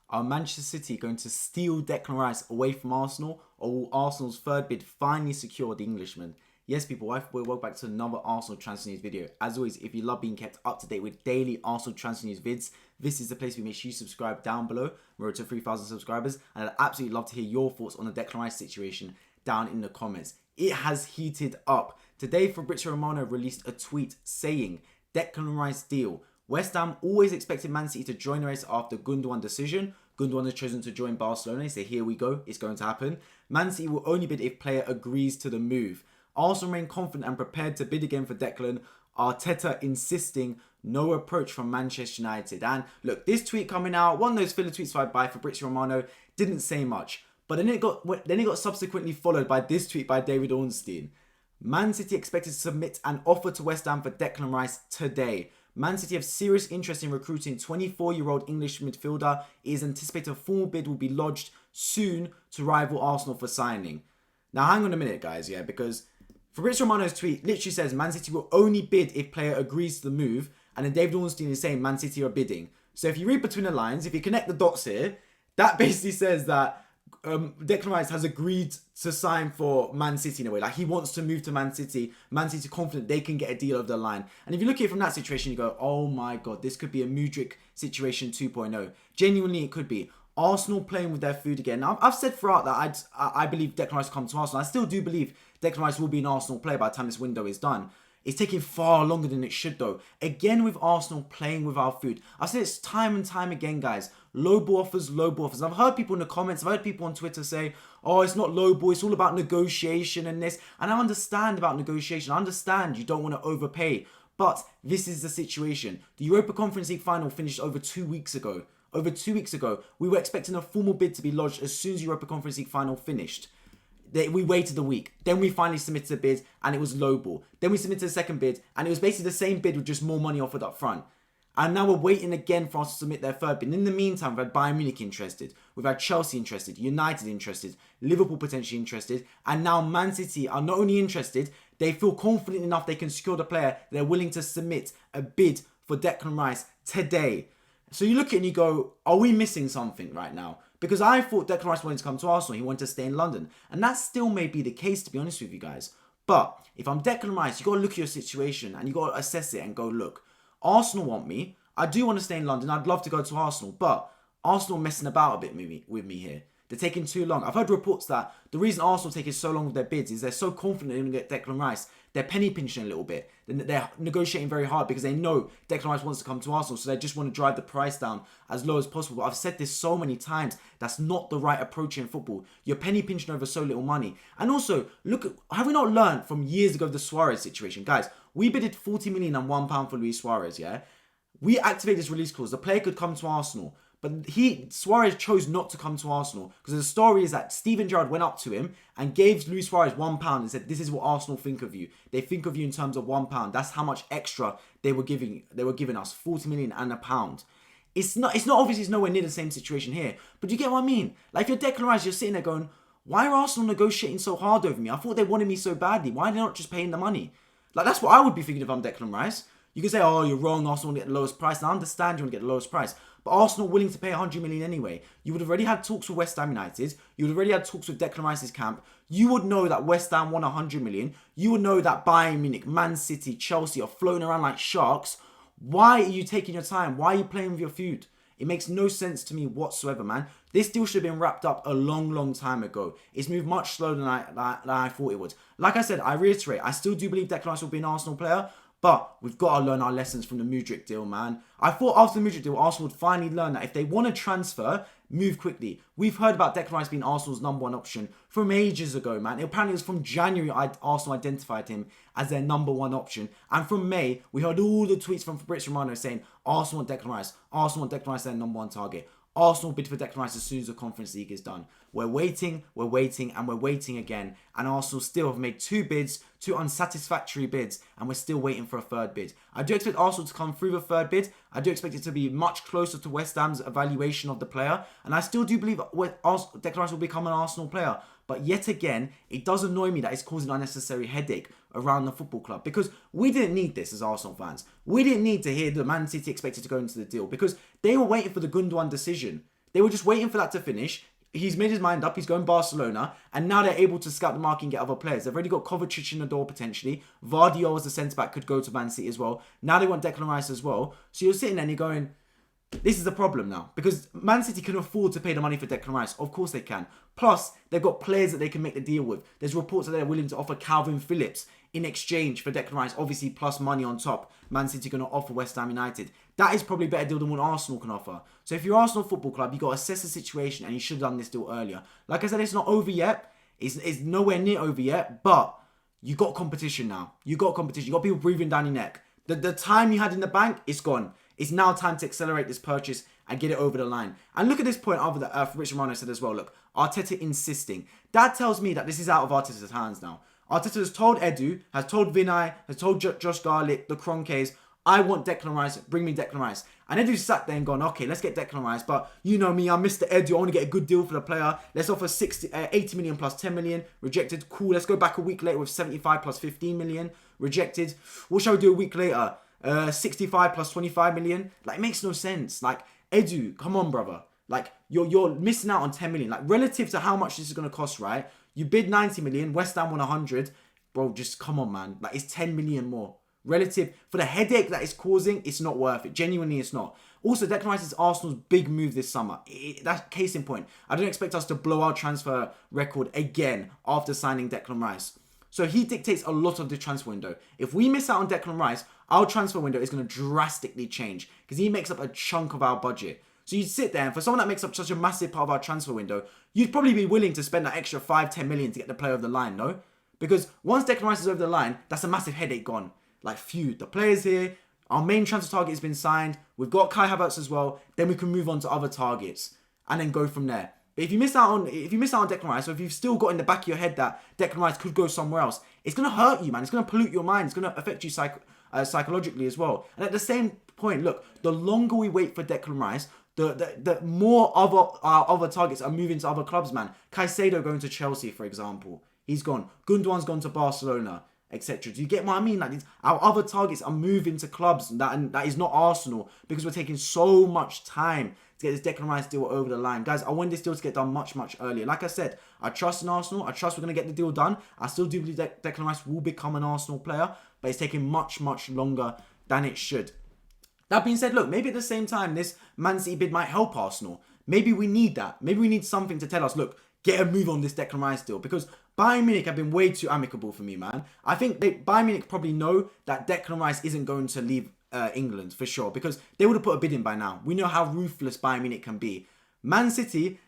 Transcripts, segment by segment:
Are Manchester City going to steal Declan Rice away from Arsenal, or will Arsenal's third bid finally secure the Englishman? Yes, people, welcome back to another Arsenal transfer news video. As always, if you love being kept up to date with daily Arsenal transfer news vids, this is the place we make sure you subscribe down below. We're to 3,000 subscribers, and I'd absolutely love to hear your thoughts on the Declan Rice situation down in the comments. It has heated up. Today, Fabrizio Romano released a tweet saying, Declan Rice deal. West Ham always expected Man City to join the race after Gundogan decision. Gundogan has chosen to join Barcelona, so here we go, it's going to happen. Man City will only bid if player agrees to the move. Arsenal remain confident and prepared to bid again for Declan. Arteta insisting no approach from Manchester United. And look, this tweet coming out, one of those filler tweets by Fabrizio Romano, didn't say much. But then it got subsequently followed by this tweet by David Ornstein. Man City expected to submit an offer to West Ham for Declan Rice today. Man City have serious interest in recruiting 24-year-old English midfielder. It is anticipated a formal bid will be lodged soon to rival Arsenal for signing. Now, hang on a minute, guys, because Fabrizio Romano's tweet literally says Man City will only bid if player agrees to the move, and then David Ornstein is saying Man City are bidding. So if you read between the lines, if you connect the dots here, that basically says that Declan Rice has agreed to sign for Man City in a way. Like, he wants to move to Man City. Man City confident they can get a deal over the line. And if you look at it from that situation, you go, oh my God, this could be a Mudryk situation 2.0. Genuinely, it could be. Arsenal playing with their food again. Now, I've said throughout that I believe Declan Rice will come to Arsenal. I still do believe Declan Rice will be an Arsenal player by the time this window is done. It's taking far longer than it should, though. Again, with Arsenal playing with our food. I've said it's time and time again, guys. Low ball offers, low ball offers. I've heard people in the comments, I've heard people on Twitter say, oh, it's not low ball, it's all about negotiation and this. And I understand about negotiation. I understand you don't want to overpay. But this is the situation. The Europa Conference League final finished over 2 weeks ago. Over 2 weeks ago, we were expecting a formal bid to be lodged as soon as Europa Conference League final finished. We waited a week. Then we finally submitted a bid and it was lowball. Then we submitted a second bid and it was basically the same bid with just more money offered up front. And now we're waiting again for us to submit their third bid. And in the meantime, we've had Bayern Munich interested. We've had Chelsea interested. United interested. Liverpool potentially interested. And now Man City are not only interested, they feel confident enough they can secure the player. They're willing to submit a bid for Declan Rice today. So you look at it and you go, are we missing something right now? Because I thought Declan Rice wanted to come to Arsenal. He wanted to stay in London. And that still may be the case, to be honest with you guys. But if I'm Declan Rice, you've got to look at your situation and you've got to assess it and go, look, Arsenal want me. I do want to stay in London. I'd love to go to Arsenal. But Arsenal messing about a bit with me here. They're taking too long. I've heard reports that the reason Arsenal taking so long with their bids is they're so confident they're going to get Declan Rice. They're penny pinching a little bit. They're negotiating very hard because they know Declan Rice wants to come to Arsenal. So they just want to drive the price down as low as possible. But I've said this so many times. That's not the right approach in football. You're penny pinching over so little money. And also, look, have we not learned from years ago the Suarez situation? Guys, we bidded 40 million and £1 for Luis Suarez, yeah? We activated this release clause. The player could come to Arsenal. But Suarez chose not to come to Arsenal because the story is that Steven Gerrard went up to him and gave Luis Suarez £1 and said, this is what Arsenal think of you. They think of you in terms of £1. That's how much extra they were giving us, 40 million and £1. It's not obviously it's nowhere near the same situation here. But you get what I mean? Like, if you're Declan Rice, you're sitting there going, why are Arsenal negotiating so hard over me? I thought they wanted me so badly. Why are they not just paying the money? Like, that's what I would be thinking if I'm Declan Rice. You can say, oh, you're wrong, Arsenal want to get the lowest price. And I understand you want to get the lowest price. But Arsenal willing to pay 100 million anyway. You would have already had talks with West Ham United. You would have already had talks with Declan Rice's camp. You would know that West Ham won 100 million. You would know that Bayern Munich, Man City, Chelsea are floating around like sharks. Why are you taking your time? Why are you playing with your food? It makes no sense to me whatsoever, man. This deal should have been wrapped up a long, long time ago. It's moved much slower than I thought it would. Like I said, I reiterate, I still do believe Declan Rice will be an Arsenal player. But we've got to learn our lessons from the Mudryk deal, man. I thought after the Mudryk deal, Arsenal would finally learn that if they want to transfer, move quickly. We've heard about Declan Rice being Arsenal's #1 option from ages ago, man. Apparently, it was from January Arsenal identified him as their #1 option. And from May, we heard all the tweets from Fabrizio Romano saying, Arsenal want Declan Rice. Arsenal want Declan Rice their #1 target. Arsenal bid for Declan Rice as soon as the Conference League is done. We're waiting, and we're waiting again. And Arsenal still have made 2 bids, 2 unsatisfactory bids, and we're still waiting for a third bid. I do expect Arsenal to come through the third bid. I do expect it to be much closer to West Ham's evaluation of the player. And I still do believe Declan Rice will become an Arsenal player. But yet again, it does annoy me that it's causing unnecessary headache around the football club. Because we didn't need this as Arsenal fans. We didn't need to hear the Man City expected to go into the deal. Because they were waiting for the Gundogan decision. They were just waiting for that to finish. He's made his mind up. He's going Barcelona. And now they're able to scout the market and get other players. They've already got Kovacic in the door potentially. Vardio as the centre-back could go to Man City as well. Now they want Declan Rice as well. So you're sitting there and you're going, this is the problem now. Because Man City can afford to pay the money for Declan Rice. Of course they can. Plus, they've got players that they can make the deal with. There's reports that they're willing to offer Calvin Phillips in exchange for Declan Rice. Obviously, plus money on top. Man City going to offer West Ham United. That is probably a better deal than what Arsenal can offer. So if you're Arsenal Football Club, you've got to assess the situation and you should have done this deal earlier. Like I said, it's not over yet. It's nowhere near over yet. But you got competition now. You got competition. You got people breathing down your neck. The time you had in the bank, it's gone. It's now time to accelerate this purchase and get it over the line. And look at this point over the Rich Romano said as well. Look, Arteta insisting. That tells me that this is out of Arteta's hands now. Arteta has told Edu, has told Vinay, has told Josh Garlick, the Kroenkes, I want Declan Rice, bring me Declan Rice. And Edu's sat there and gone, okay, let's get Declan Rice. But you know me, I'm Mr. Edu. I want to get a good deal for the player. Let's offer 80 million plus 10 million. Rejected. Cool. Let's go back a week later with 75 plus 15 million. Rejected. What shall we do a week later? 65 plus 25 million. Like, it makes no sense. Like, Edu, come on, brother. Like, you're missing out on 10 million. Like, relative to how much this is going to cost, right? You bid 90 million. West Ham won 100. Bro, just come on, man. Like, it's 10 million more. Relative, for the headache that it's causing, it's not worth it. Genuinely, it's not. Also, Declan Rice is Arsenal's big move this summer. That's case in point. I don't expect us to blow our transfer record again after signing Declan Rice. So he dictates a lot of the transfer window. If we miss out on Declan Rice, our transfer window is going to drastically change because he makes up a chunk of our budget. So you'd sit there and for someone that makes up such a massive part of our transfer window, you'd probably be willing to spend that extra 5-10 million to get the player over the line, no? Because once Declan Rice is over the line, that's a massive headache gone. Like, phew, the players here, our main transfer target has been signed. We've got Kai Havertz as well. Then we can move on to other targets and then go from there. But if you miss out on Declan Rice, or if you've still got in the back of your head that Declan Rice could go somewhere else, it's going to hurt you, man. It's going to pollute your mind. It's going to affect you psychologically as well. And at the same point, look, the longer we wait for Declan Rice, the more other targets are moving to other clubs, man. Caicedo going to Chelsea, for example. He's gone. Gundogan's gone to Barcelona, etc. Do you get what I mean? Like, our other targets are moving to clubs that is not Arsenal because we're taking so much time to get this Declan Rice deal over the line. Guys, I want this deal to get done much, much earlier. Like I said, I trust in Arsenal. I trust we're going to get the deal done. I still do believe that Declan Rice will become an Arsenal player, but it's taking much, much longer than it should. That being said, look, maybe at the same time, this Man City bid might help Arsenal. Maybe we need that. Maybe we need something to tell us, look, get a move on this Declan Rice deal. Because Bayern Munich have been way too amicable for me, man. I think Bayern Munich probably know that Declan Rice isn't going to leave England for sure. Because they would have put a bid in by now. We know how ruthless Bayern Munich can be. Man City,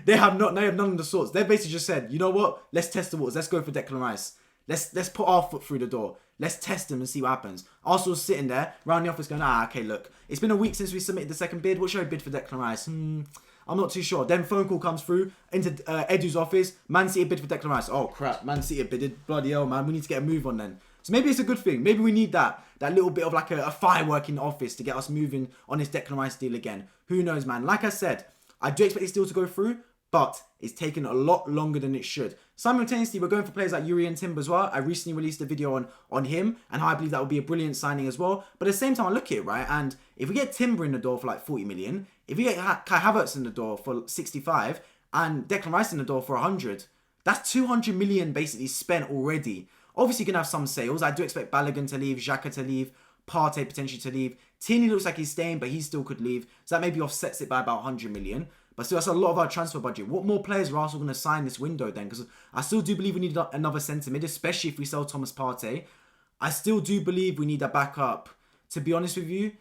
they have none of the sorts. They've basically just said, you know what? Let's test the waters. Let's go for Declan Rice. Let's put our foot through the door. Let's test them and see what happens. Arsenal's sitting there around the office going, okay, look, it's been a week since we submitted the second bid. What should I bid for Declan Rice? I'm not too sure. Then phone call comes through into Edu's office. Man City bid for Declan Rice. Oh crap, Man City bidded. Bloody hell, man. We need to get a move on then. So maybe it's a good thing. Maybe we need that little bit of like a firework in the office to get us moving on this Declan Rice deal again. Who knows, man? Like I said, I do expect this deal to go through, but it's taken a lot longer than it should. Simultaneously, we're going for players like Yuri and Timber as well. I recently released a video on him and how I believe that would be a brilliant signing as well. But at the same time, I look at it, right? And if we get Timber in the door for like 40 million, if we get Kai Havertz in the door for 65 and Declan Rice in the door for 100, that's 200 million basically spent already. Obviously, you can have some sales. I do expect Balogun to leave, Xhaka to leave, Partey potentially to leave. Tierney looks like he's staying, but he still could leave. So that maybe offsets it by about 100 million. But still, that's a lot of our transfer budget. What more players are Arsenal going to sign this window then? Because I still do believe we need another centre mid, especially if we sell Thomas Partey. I still do believe we need a backup. To be honest with you,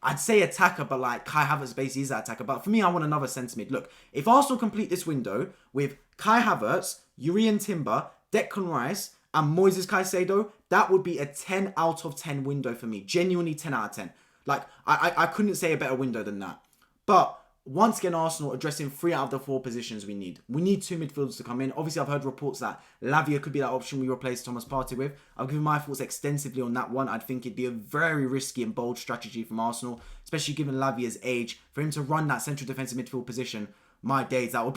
I'd say attacker, but like Kai Havertz basically is that attacker. But for me, I want another centre mid. Look, if Arsenal complete this window with Kai Havertz, Yuri and Timber, Declan Rice, and Moises Caicedo, that would be a 10 out of 10 window for me. Genuinely 10 out of 10. Like, I couldn't say a better window than that. But once again, Arsenal addressing 3 out of the 4 positions we need. We need 2 midfielders to come in. Obviously, I've heard reports that Lavia could be that option we replace Thomas Partey with. I've given my thoughts extensively on that one. I'd think it'd be a very risky and bold strategy from Arsenal, especially given Lavia's age. For him to run that central defensive midfield position, my days, that'd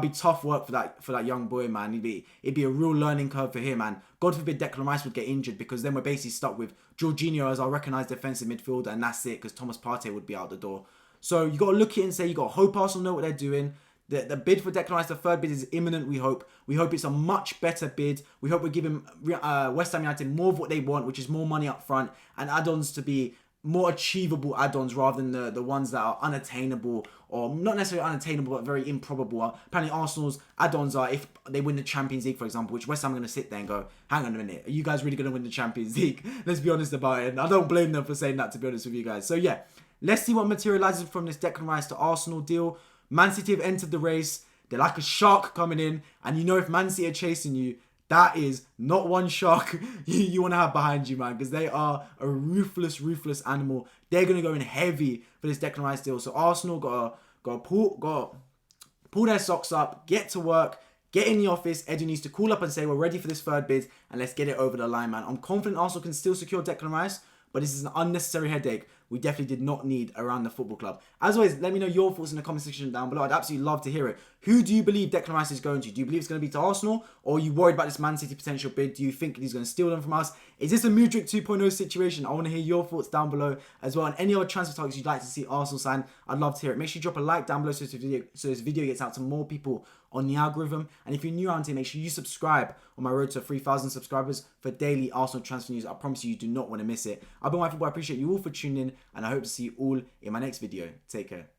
be tough work for that young boy, man. It'd be a real learning curve for him, and God forbid Declan Rice would get injured, because then we're basically stuck with Jorginho as our recognised defensive midfielder, and that's it, because Thomas Partey would be out the door. So you got to look at it and say, you got to hope Arsenal know what they're doing. The bid for Declan Rice, the third bid, is imminent, we hope. We hope it's a much better bid. We hope we're giving West Ham United more of what they want, which is more money up front and add-ons to be more achievable add-ons rather than the ones that are unattainable, or not necessarily unattainable but very improbable. Apparently Arsenal's add-ons are if they win the Champions League, for example, which West Ham are going to sit there and go, hang on a minute, are you guys really going to win the Champions League? Let's be honest about it. And I don't blame them for saying that, to be honest with you guys. So yeah, let's see what materializes from this Declan Rice to Arsenal deal. Man City have entered the race. They're like a shark coming in. And you know, if Man City are chasing you, that is not one shark you want to have behind you, man. Because they are a ruthless animal. They're going to go in heavy for this Declan Rice deal. So Arsenal got to pull their socks up, get to work, get in the office. Eddie needs to call up and say, we're ready for this third bid. And let's get it over the line, man. I'm confident Arsenal can still secure Declan Rice. But this is an unnecessary headache we definitely did not need around the football club. As always, let me know your thoughts in the comment section down below. I'd absolutely love to hear it. Who do you believe Declan Rice is going to? Do you believe it's going to be to Arsenal? Or are you worried about this Man City potential bid? Do you think he's going to steal them from us? Is this a Mudryk 2.0 situation? I want to hear your thoughts down below as well. And any other transfer targets you'd like to see Arsenal sign, I'd love to hear it. Make sure you drop a like down below so this video gets out to more people on the algorithm. And if you're new around here, make sure you subscribe on my road to 3,000 subscribers for daily Arsenal transfer news. I promise you do not want to miss it. I've been White Football. I appreciate you all for tuning in, and I hope to see you all in my next video. Take care.